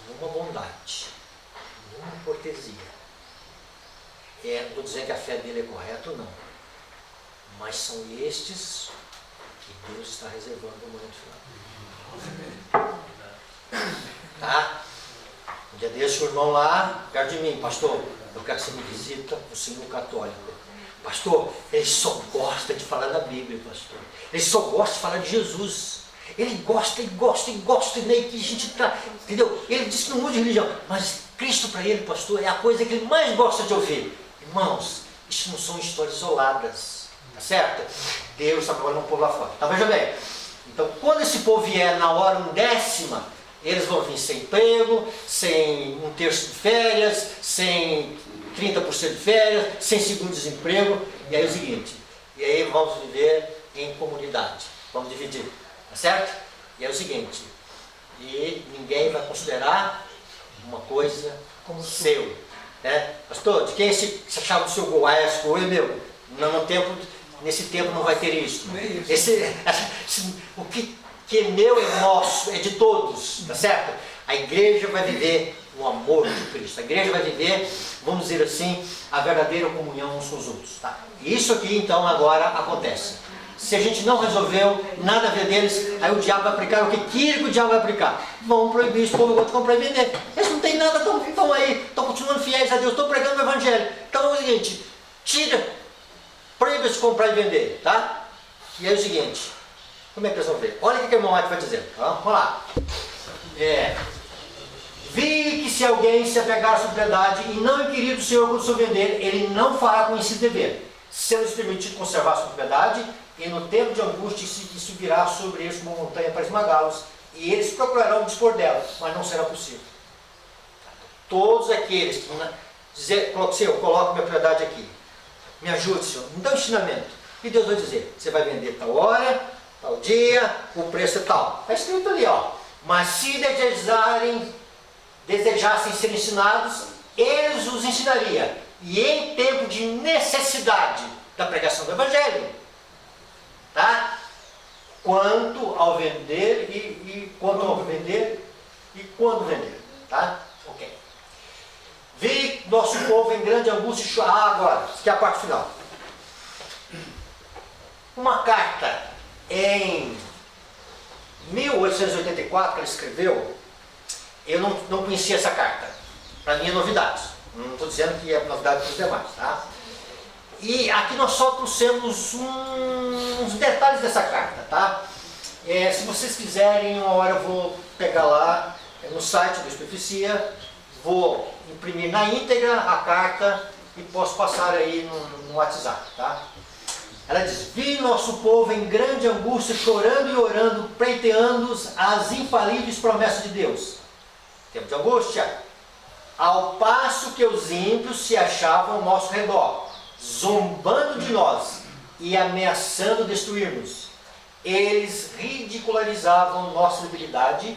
numa bondade, numa cortesia. Não estou dizendo que a fé dele é correta ou não, mas são estes que Deus está reservando no momento final. Tá? Um dia desse, o irmão lá, perto de mim: pastor, eu quero que você me visita, o senhor católico. Pastor, ele só gosta de falar da Bíblia, pastor. Ele só gosta de falar de Jesus. Ele gosta, né? Que a gente tá, entendeu? Ele diz que não muda de religião, mas Cristo para ele, pastor, é a coisa que ele mais gosta de ouvir. Irmãos, isso não são histórias isoladas, tá certo? Deus está trabalhando um povo lá fora. Então veja bem, então quando esse povo vier na hora 1/10, eles vão vir sem emprego, sem 1/3 de férias, sem 30% de férias, sem seguro-desemprego. E aí é o seguinte, e aí vamos viver em comunidade, vamos dividir, tá certo? E é o seguinte, e ninguém vai considerar uma coisa como seu, né? Pastor, de quem é essa chave do seu gol? Ah, esse gol é meu. Nesse tempo não vai ter isso. O que é meu é nosso, é de todos, tá certo? A igreja vai viver o amor de Cristo. A igreja vai viver, vamos dizer assim, a verdadeira comunhão uns com os outros. Tá? E isso aqui, então, agora acontece. Se a gente não resolveu nada a ver deles, aí o diabo vai aplicar o que o diabo vai aplicar? Vão proibir esse povo agora de comprar e vender. Eles não têm nada, estão aí, estão continuando fiéis a Deus, estão pregando o Evangelho. Então é o seguinte, proíbe de comprar e vender, tá? E aí é o seguinte, como é que eles vão ver? Olha o que o irmão White vai dizer. Vamos lá. Vi que se alguém se apegar à sua propriedade e não inquirir do Senhor quando sou vender, ele não fará conhecido dever. Sendo-lhes permitido conservar a sua propriedade, e no tempo de angústia isso virá sobre eles uma montanha para esmagá-los, e eles procurarão dispor dela, mas não será possível. Todos aqueles que dizer, Senhor, coloca minha propriedade aqui, me ajude, Senhor, me dá um ensinamento. E Deus vai dizer, você vai vender tal hora, tal dia, o preço é tal. Está escrito ali, ó. Mas se desejassem ser ensinados, eles os ensinariam. E em tempo de necessidade da pregação do Evangelho, tá? Quanto ao vender e quanto ao vender e quando vender, tá? Ok. Vi nosso povo em grande angústia. Agora, isso aqui é a parte final. Uma carta em 1884 que ele escreveu, eu não conhecia essa carta. Para mim é novidade. Não estou dizendo que é novidade para os demais, tá? E aqui nós só trouxemos uns detalhes dessa carta, tá? Se vocês quiserem, uma hora eu vou pegar lá no site do Profecia, vou imprimir na íntegra a carta e posso passar aí no WhatsApp, tá? Ela diz: vi nosso povo em grande angústia, chorando e orando, pleiteando as infalíveis promessas de Deus. Tempo de angústia. Ao passo que os ímpios se achavam ao nosso redor, zombando de nós e ameaçando destruir-nos. Eles ridicularizavam nossa debilidade,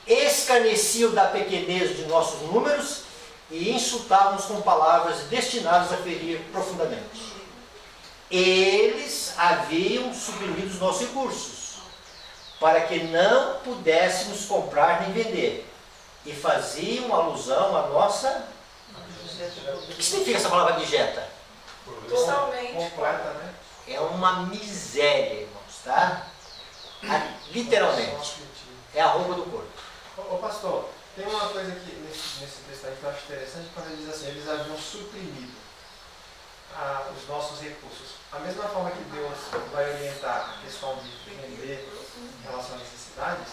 escarneciam da pequenez de nossos números e insultavam-nos com palavras destinadas a ferir profundamente. Eles haviam suprimido os nossos recursos, para que não pudéssemos comprar nem vender, e faziam alusão à nossa... O que significa essa palavra abjeta? Totalmente. Completa, né? É uma miséria, irmãos, tá? Literalmente. É a roupa do corpo. Ô pastor, tem uma coisa que nesse texto aí que eu acho interessante, quando ele diz assim, eles haviam suprimido os nossos recursos. A mesma forma que Deus vai orientar a questão de vender em relação às necessidades,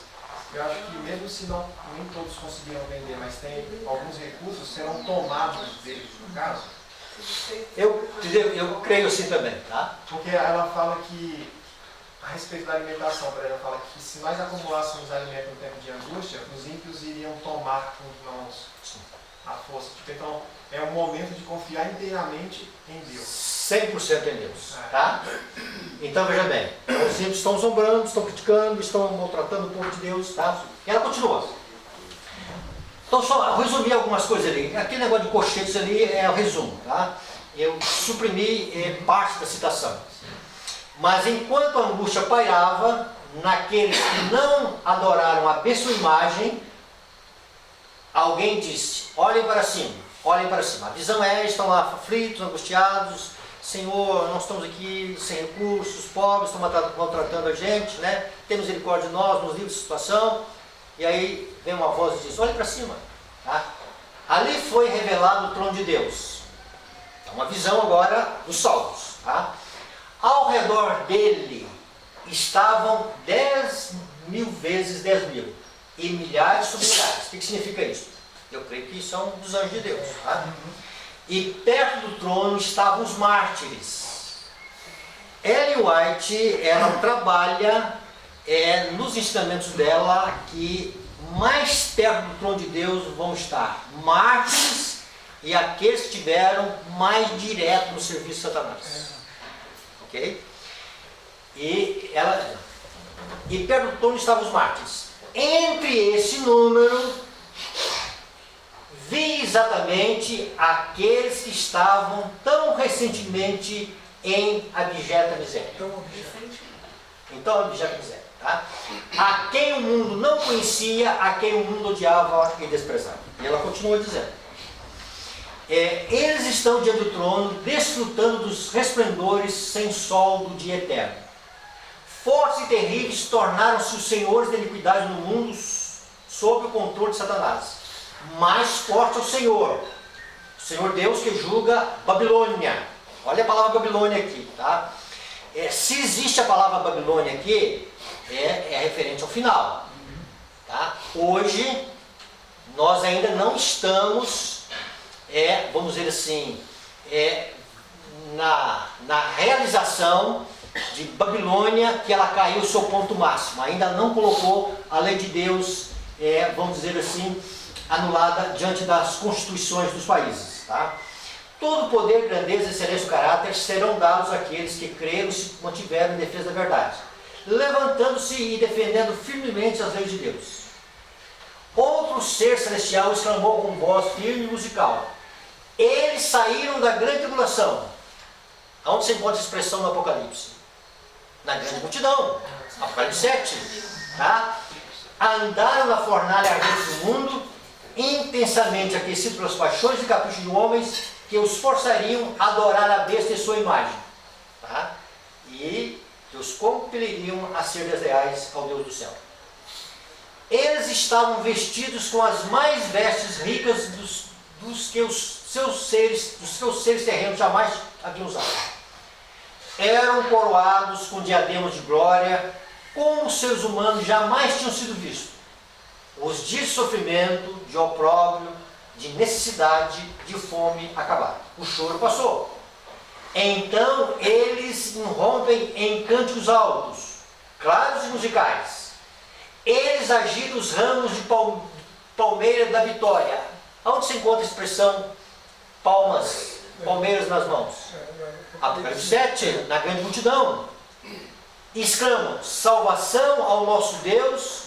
eu acho que mesmo se nem todos conseguiram vender, mas tem alguns recursos, serão tomados deles, no caso. Eu creio assim também, tá? Porque ela fala que, a respeito da alimentação, por exemplo, ela fala que se nós acumulássemos alimento no tempo de angústia, os ímpios iriam tomar com mãos a força. Então, é um momento de confiar inteiramente em Deus. 100% em Deus, tá? Então, veja bem, os ímpios estão zombando, estão criticando, estão maltratando o povo de Deus, tá? E ela continua. Então, só resumir algumas coisas ali. Aquele negócio de colchetes ali é o resumo, tá? Eu suprimi parte da citação. Mas enquanto a angústia pairava naqueles que não adoraram a besta ou imagem, alguém disse, olhem para cima, olhem para cima. A visão é, estão lá aflitos, angustiados, Senhor, nós estamos aqui sem recursos, pobres, estão maltratando a gente, né? Tem misericórdia de nós, nos livre da situação. E aí vem uma voz e diz, olhem para cima. Tá? Ali foi revelado o trono de Deus. É uma visão agora dos salvos. Tá? Ao redor dele estavam 10.000 vezes 10.000 e milhares sobre milhares. O que significa isso? Eu creio que isso é um dos anjos de Deus. Tá? E perto do trono estavam os mártires. Ellen White, ela trabalha nos ensinamentos dela que mais perto do trono de Deus vão estar mártires e aqueles que estiveram mais direto no serviço de Satanás. Ok? E perto do trono estavam os mártires. Entre esse número, vi exatamente aqueles que estavam tão recentemente em abjeta miséria. Então, abjeta miséria. Tá? A quem o mundo não conhecia, a quem o mundo odiava e desprezava. E ela continua dizendo. Eles estão diante do trono, desfrutando dos resplendores sem sol do dia eterno. Fortes e terríveis tornaram-se os senhores da iniquidade no mundo sob o controle de Satanás. Mais forte é o Senhor Deus que julga Babilônia. Olha a palavra Babilônia aqui, tá? Se existe a palavra Babilônia aqui, é referente ao final. Tá? Hoje, nós ainda não estamos, vamos dizer assim, na realização de Babilônia, que ela caiu ao seu ponto máximo. Ainda não colocou a lei de Deus, vamos dizer assim, anulada diante das constituições dos países. Tá? Todo poder, grandeza, excelência e caráter serão dados àqueles que creram e se mantiveram em defesa da verdade, levantando-se e defendendo firmemente as leis de Deus. Outro ser celestial exclamou com voz firme e musical. Eles saíram da grande tribulação. Aonde se encontra a expressão no Apocalipse? Na grande multidão. Apocalipse 7. Tá? Andaram na fornalha ardente do mundo, intensamente aquecidos pelas paixões e caprichos de homens que os forçariam a adorar a besta e sua imagem. Tá? E que os compeliriam a ser desleais ao Deus do céu. Eles estavam vestidos com as mais vestes ricas dos que os seus seres terrenos jamais haviam usado. Eram coroados com diademas de glória, como os seres humanos jamais tinham sido vistos. Os dias de sofrimento, de opróbrio, de necessidade, de fome acabaram. O choro passou. Então eles irrompem em cânticos altos, claros e musicais. Eles agiram os ramos de palmeira da vitória. Onde se encontra a expressão palmeiras nas mãos? Apocalipse 7, na grande multidão. Exclamam, salvação ao nosso Deus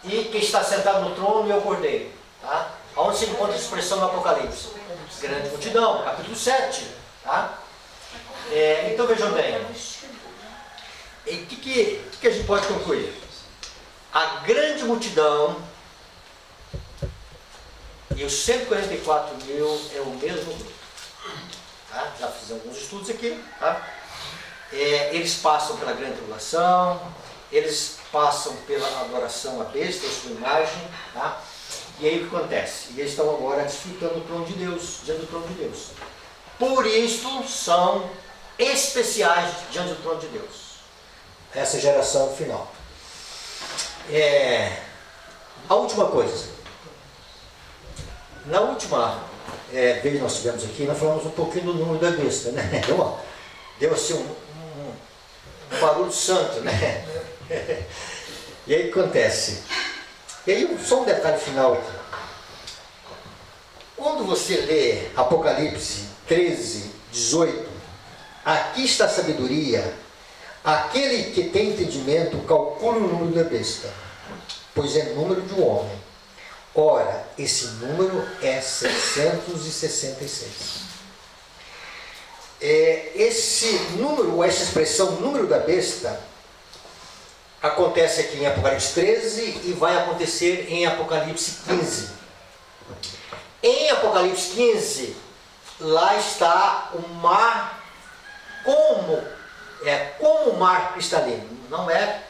e que está sentado no trono e ao Cordeiro. Tá? Onde se encontra a expressão no Apocalipse? Grande multidão, capítulo 7. Tá? Então vejam bem, o que a gente pode concluir? A grande multidão e os 144 mil é o mesmo grupo. Tá? Já fizemos alguns estudos aqui. Tá? Eles passam pela grande tribulação, eles passam pela adoração à besta, a sua imagem, tá? E aí o que acontece? E eles estão agora desfrutando do trono de Deus, diante do trono de Deus. Por isso são especiais diante do trono de Deus. Essa geração final. A última coisa. Na última vez que nós tivemos aqui, nós falamos um pouquinho do número da besta, né? Deu assim um barulho santo, né? E aí o que acontece? E aí só um detalhe final aqui. Quando você lê Apocalipse 13, 18, aqui está a sabedoria, aquele que tem entendimento calcula o número da besta, pois é número de um homem. Ora, esse número é 666. Esse número, ou essa expressão número da besta, acontece aqui em Apocalipse 13 e vai acontecer em Apocalipse 15. Em Apocalipse 15, lá está o mar como o mar cristalino. Não é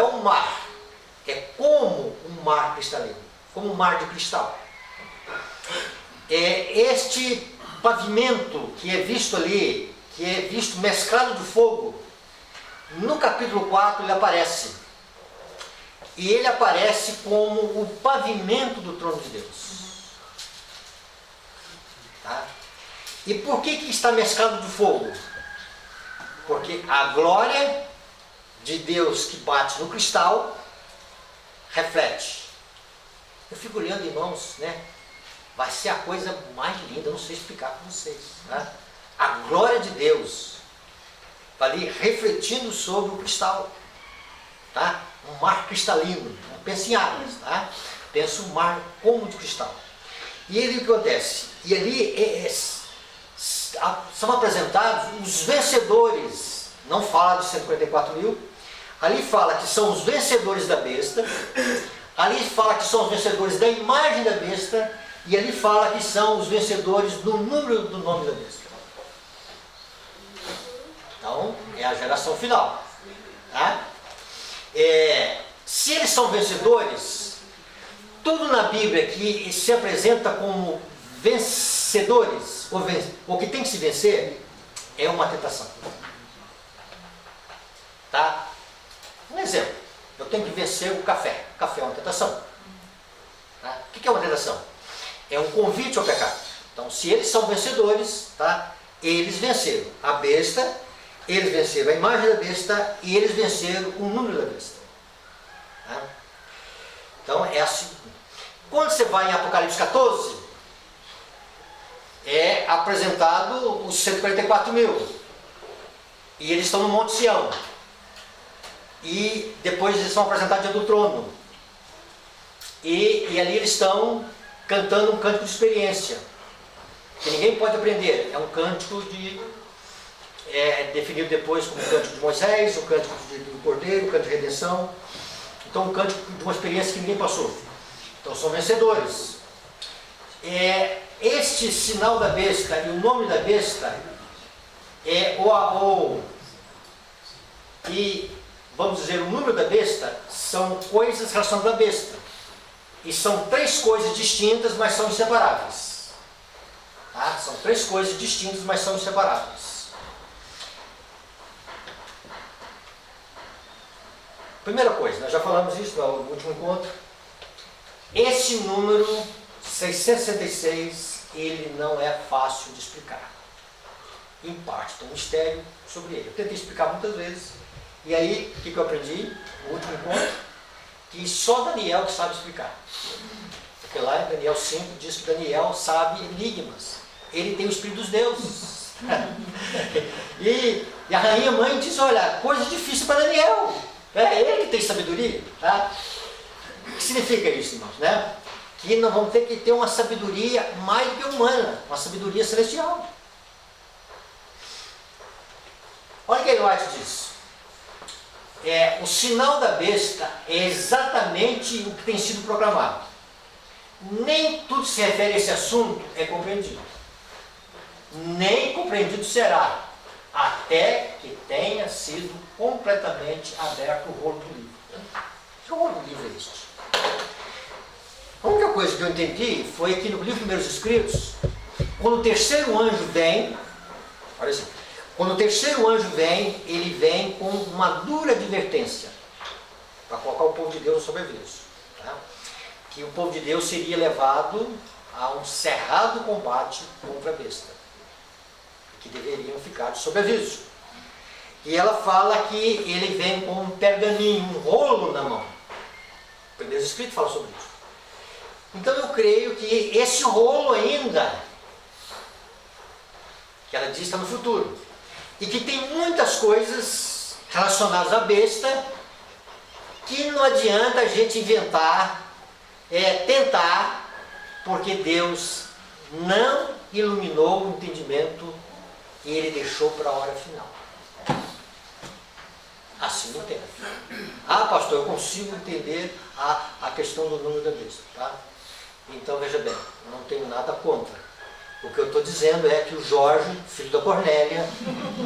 um mar, é como um mar cristalino, como um mar de cristal. Este pavimento que é visto ali, que é visto mesclado de fogo, no capítulo 4 ele aparece. E ele aparece como o pavimento do trono de Deus. Tá? E por que está mesclado de fogo? Porque a glória de Deus que bate no cristal reflete. Eu fico olhando, irmãos, né? Vai ser a coisa mais linda, eu não sei explicar para vocês. Tá? A glória de Deus está ali refletindo sobre o cristal. Tá? Um mar cristalino. Não pense em águas, tá? Pensa um mar como de cristal. E ele, o que acontece? E ali são apresentados os vencedores. Não fala de 144 mil. Ali fala que são os vencedores da besta. Ali fala que são os vencedores da imagem da besta. E ali fala que são os vencedores do número do nome da besta. Então, é a geração final. Tá? Se eles são vencedores, tudo na Bíblia que se apresenta como vencedores, ou que tem que se vencer, é uma tentação. Tá? Um exemplo, eu tenho que vencer o café. O café é uma tentação. Tá? O que é uma tentação? É um convite ao pecado. Então, se eles são vencedores, tá? Eles venceram a besta, eles venceram a imagem da besta e eles venceram o número da besta. Tá? Então, é assim. Quando você vai em Apocalipse 14, é apresentado os 144 mil. E eles estão no Monte Sião. E depois eles são apresentados diante do trono. E ali eles estão cantando um cântico de experiência, que ninguém pode aprender. É um cântico definido depois como o cântico de Moisés, o cântico do Cordeiro, o cântico de redenção. Então, um cântico de uma experiência que ninguém passou. Então, são vencedores. Este sinal da besta e o nome da besta e, vamos dizer, o número da besta são coisas relacionadas à besta. E são três coisas distintas, mas são inseparáveis. Tá? São três coisas distintas, mas são inseparáveis. Primeira coisa, nós já falamos isso no último encontro. Esse número 666, ele não é fácil de explicar. Em parte, tem um mistério sobre ele. Eu tentei explicar muitas vezes. E aí, o que eu aprendi no último encontro? Que só Daniel que sabe explicar. Porque lá em Daniel 5 diz que Daniel sabe enigmas. Ele tem o Espírito dos deuses. e a rainha mãe diz, olha, coisa difícil para Daniel. É ele que tem sabedoria. Tá? O que significa isso, irmãos? Né? Que nós vamos ter que ter uma sabedoria mais do que humana, uma sabedoria celestial. Olha o que White diz. O sinal da besta é exatamente o que tem sido proclamado. Nem tudo que se refere a esse assunto é compreendido. Nem compreendido será, até que tenha sido completamente aberto o rolo do livro. Que rolo do livro é este? A única coisa que eu entendi foi que no livro Primeiros Escritos, quando o terceiro anjo vem, olha assim, quando o terceiro anjo vem, ele vem com uma dura advertência para colocar o povo de Deus sob aviso. Tá? Que o povo de Deus seria levado a um cerrado combate contra a besta, que deveriam ficar sob aviso. E ela fala que ele vem com um pergaminho, um rolo na mão. O primeiro escrito fala sobre isso. Então eu creio que esse rolo ainda, que ela diz, está no futuro. E que tem muitas coisas relacionadas à besta que não adianta a gente inventar, tentar, porque Deus não iluminou o entendimento e Ele deixou para a hora final. Assim não tem. Ah, pastor, eu consigo entender a questão do número da besta. Tá? Então, veja bem, não tenho nada contra. O que eu estou dizendo é que o Jorge, filho da Cornélia,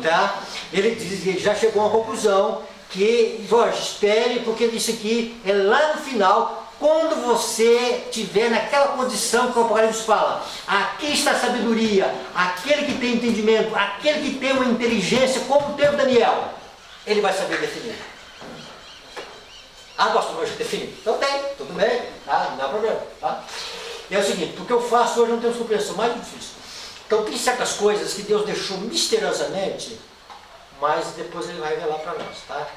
tá? Ele diz que ele já chegou a uma conclusão que, Jorge, espere, porque isso aqui é lá no final, quando você estiver naquela condição que o Apocalipse fala, aqui está a sabedoria, aquele que tem entendimento, aquele que tem uma inteligência, como teve Daniel, ele vai saber definir. Ah, pastor, mas definir. Então tem, tudo bem, tá? Não há problema. Tá? E é o seguinte, o que eu faço hoje não tem compreensão, mais difícil. Então tem certas coisas que Deus deixou misteriosamente, mas depois Ele vai revelar para nós. Tá?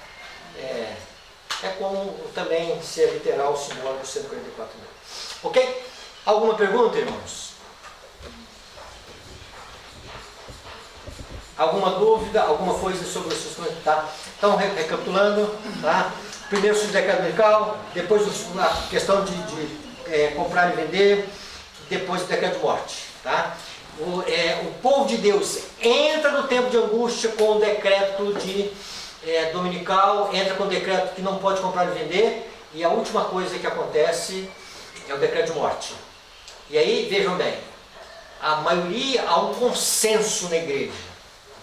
É como também ser literal o simbólico 144 mil. Ok? Alguma pergunta, irmãos? Alguma dúvida? Alguma coisa sobre os questões? Tá? Então, recapitulando, tá? Primeiro sobre o decreto medical, depois a questão de comprar e vender, depois o decreto de morte. Tá? O povo de Deus entra no tempo de angústia com o decreto dominical, entra com o decreto que não pode comprar e vender, e a última coisa que acontece é o decreto de morte. E aí, vejam bem, a maioria, há um consenso na igreja,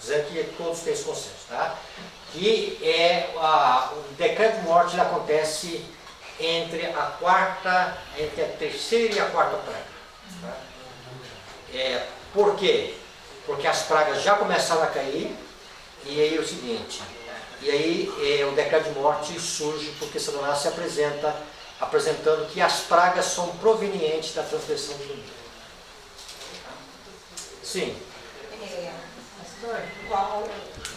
dizendo que todos têm esse consenso, tá? Que o decreto de morte ele acontece entre a terceira e a quarta praga. Tá? Por quê? Porque as pragas já começaram a cair, e aí é o seguinte, e aí o decreto de morte surge porque Satanás se apresentando que as pragas são provenientes da transgressão do mundo. Sim. Pastor, igual